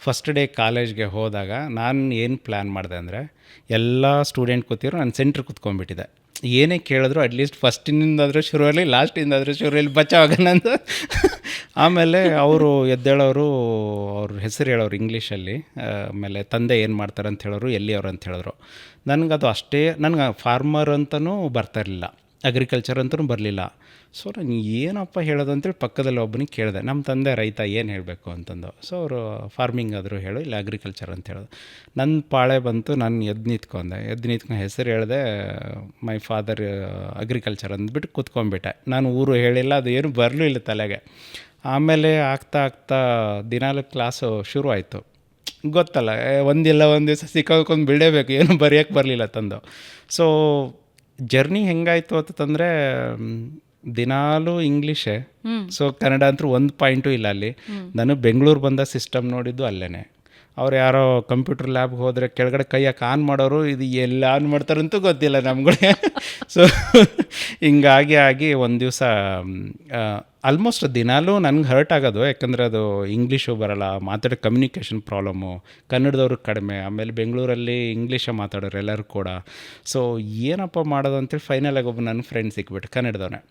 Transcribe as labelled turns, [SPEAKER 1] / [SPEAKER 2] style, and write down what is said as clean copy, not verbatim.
[SPEAKER 1] First day ಕಾಲೇಜ್ಗೆ ಹೋದಾಗ ನಾನು ಏನು ಪ್ಲ್ಯಾನ್ ಮಾಡಿದೆ ಅಂದರೆ, ಎಲ್ಲ ಸ್ಟೂಡೆಂಟ್ ಕೂತಿರೋ ನಾನು ಸೆಂಟ್ರ್ ಕೂತ್ಕೊಂಡ್ಬಿಟ್ಟಿದ್ದೆ. ಏನೇ ಕೇಳಿದ್ರು ಅಟ್ಲೀಸ್ಟ್ ಫಸ್ಟಿನಿಂದಾದರೂ ಶುರುವಲ್ಲಿ, ಲಾಸ್ಟಿಂದಾದರೂ ಶುರುವಲ್ಲಿ ಬಚಾವಾಗೋಣ ಅಂತ. ಆಮೇಲೆ ಅವರು ಎದ್ದೇಳೋರು, ಅವ್ರ ಹೆಸರು ಹೇಳೋರು ಇಂಗ್ಲೀಷಲ್ಲಿ. ಆಮೇಲೆ ತಂದೆ ಏನು ಮಾಡ್ತಾರೆ ಅಂತ ಹೇಳೋರು, ಎಲ್ಲಿಯವರು ಅಂತ ಹೇಳಿದ್ರು. ನನಗದು ಅಷ್ಟೇ, ನನಗೆ ಫಾರ್ಮರ್ ಅಂತಲೂ ಬರ್ತಾಯಿರಲಿಲ್ಲ, ಅಗ್ರಿಕಲ್ಚರ್ ಅಂತಲೂ ಬರಲಿಲ್ಲ. ಸೊ ನಾನು ಏನಪ್ಪ ಹೇಳೋದು ಅಂತೇಳಿ ಪಕ್ಕದಲ್ಲಿ ಒಬ್ಬನಿಗೆ ಕೇಳಿದೆ, ನಮ್ಮ ತಂದೆ ರೈತ, ಏನು ಹೇಳಬೇಕು ಅಂತಂದು. ಸೊ ಅವರು ಫಾರ್ಮಿಂಗ್ ಆದರೂ ಹೇಳು, ಇಲ್ಲ ಅಗ್ರಿಕಲ್ಚರ್ ಅಂತ ಹೇಳೋದು. ನನ್ನ ಪಾಳೆ ಬಂತು, ನಾನು ಎದ್ದು ನಿಂತ್ಕೊಂಡು ಹೆಸರು ಹೇಳಿದೆ, ಮೈ ಫಾದರ್ ಅಗ್ರಿಕಲ್ಚರ್ ಅಂದ್ಬಿಟ್ಟು ಕೂತ್ಕೊಂಡ್ಬಿಟ್ಟೆ. ನಾನು ಊರು ಹೇಳಿಲ್ಲ, ಅದು ಏನು ಬರಲೂ ಇಲ್ಲ ತಲೆಗೆ. ಆಮೇಲೆ ಆಗ್ತಾ ದಿನಾಲು ಕ್ಲಾಸು ಶುರು ಆಯಿತು. ಗೊತ್ತಲ್ಲ, ಒಂದು ದಿವಸ ಸಿಕ್ಕಾಕೊಂಡು ಬಿಡಲೇಬೇಕು, ಏನು ಬರೆಯೋಕ್ಕೆ ಬರಲಿಲ್ಲ ತಂದು. ಸೊ ಜರ್ನಿ ಹೆಂಗಾಯಿತು ಅಂತಂದರೆ, ದಿನಾಲೂ ಇಂಗ್ಲೀಷೇ. ಸೊ ಕನ್ನಡ ಅಂತೂ ಒಂದು ಪಾಯಿಂಟು ಇಲ್ಲ ಅಲ್ಲಿ. ನಾನು ಬೆಂಗಳೂರು ಬಂದ ಸಿಸ್ಟಮ್ ನೋಡಿದ್ದು ಅಲ್ಲೇ. ಅವ್ರು ಯಾರೋ ಕಂಪ್ಯೂಟರ್ ಲ್ಯಾಬ್ಗೆ ಹೋದರೆ ಕೆಳಗಡೆ ಕೈಯಾಕೆ ಆನ್ ಮಾಡೋರು, ಇದು ಎಲ್ಲ ಆನ್ ಮಾಡ್ತಾರಂತೂ ಗೊತ್ತಿಲ್ಲ ನಮ್ಗಳಿಗೆ. ಸೊ ಹಿಂಗಾಗಿ ಒಂದು ದಿವಸ ಆಲ್ಮೋಸ್ಟ್ ದಿನಾಲೂ ನನಗೆ ಹರ್ಟ್ ಆಗೋದು, ಯಾಕಂದರೆ ಅದು ಇಂಗ್ಲೀಷು ಬರೋಲ್ಲ, ಮಾತಾಡೋ ಕಮ್ಯುನಿಕೇಷನ್ ಪ್ರಾಬ್ಲಮ್ಮು, ಕನ್ನಡದವ್ರು ಕಡಿಮೆ, ಆಮೇಲೆ ಬೆಂಗಳೂರಲ್ಲಿ ಇಂಗ್ಲೀಷೇ ಮಾತಾಡೋರು ಎಲ್ಲರೂ ಕೂಡ. ಸೊ ಏನಪ್ಪ ಮಾಡೋದು ಅಂತೇಳಿ ಫೈನಲಾಗಿ ಒಬ್ಬ ನನ್ನ ಫ್ರೆಂಡ್ ಸಿಕ್ಬಿಟ್ಟು, ಕನ್ನಡದವನೇ.